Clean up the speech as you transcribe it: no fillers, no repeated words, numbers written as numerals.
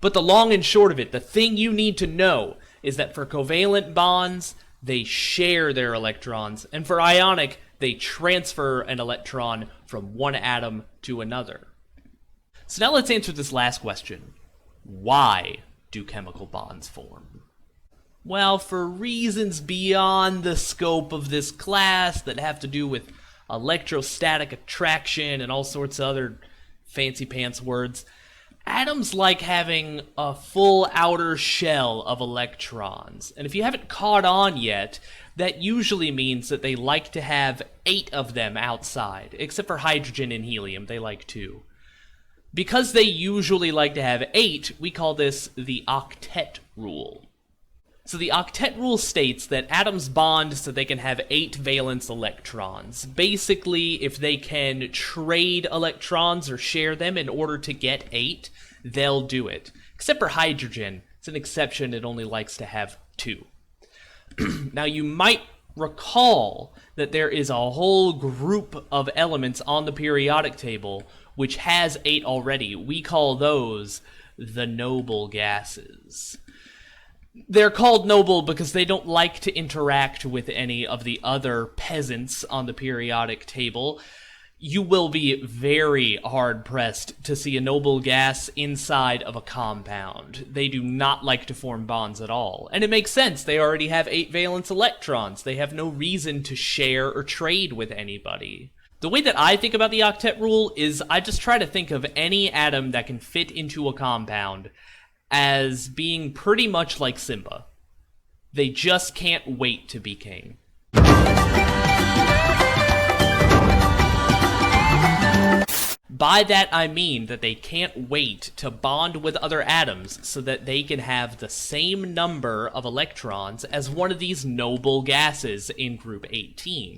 But the long and short of it, the thing you need to know is that for covalent bonds, they share their electrons, and for ionic, they transfer an electron from one atom to another. So now let's answer this last question. Why do chemical bonds form? Well, for reasons beyond the scope of this class that have to do with electrostatic attraction and all sorts of other fancy pants words, atoms like having a full outer shell of electrons. And if you haven't caught on yet, that usually means that they like to have 8 of them outside, except for hydrogen and helium, they like 2. Because they usually like to have 8, we call this the octet rule. So the octet rule states that atoms bond so they can have 8 valence electrons. Basically, if they can trade electrons or share them in order to get 8, they'll do it. Except for hydrogen. It's an exception, it only likes to have 2. Now you might recall that there is a whole group of elements on the periodic table which has 8 already. We call those the noble gases. They're called noble because they don't like to interact with any of the other peasants on the periodic table. You will be very hard-pressed to see a noble gas inside of a compound. They do not like to form bonds at all. And it makes sense. They already have 8 valence electrons. They have no reason to share or trade with anybody. The way that I think about the octet rule is I just try to think of any atom that can fit into a compound as being pretty much like Simba. They just can't wait to be king. By that I mean that they can't wait to bond with other atoms so that they can have the same number of electrons as one of these noble gases in group 18.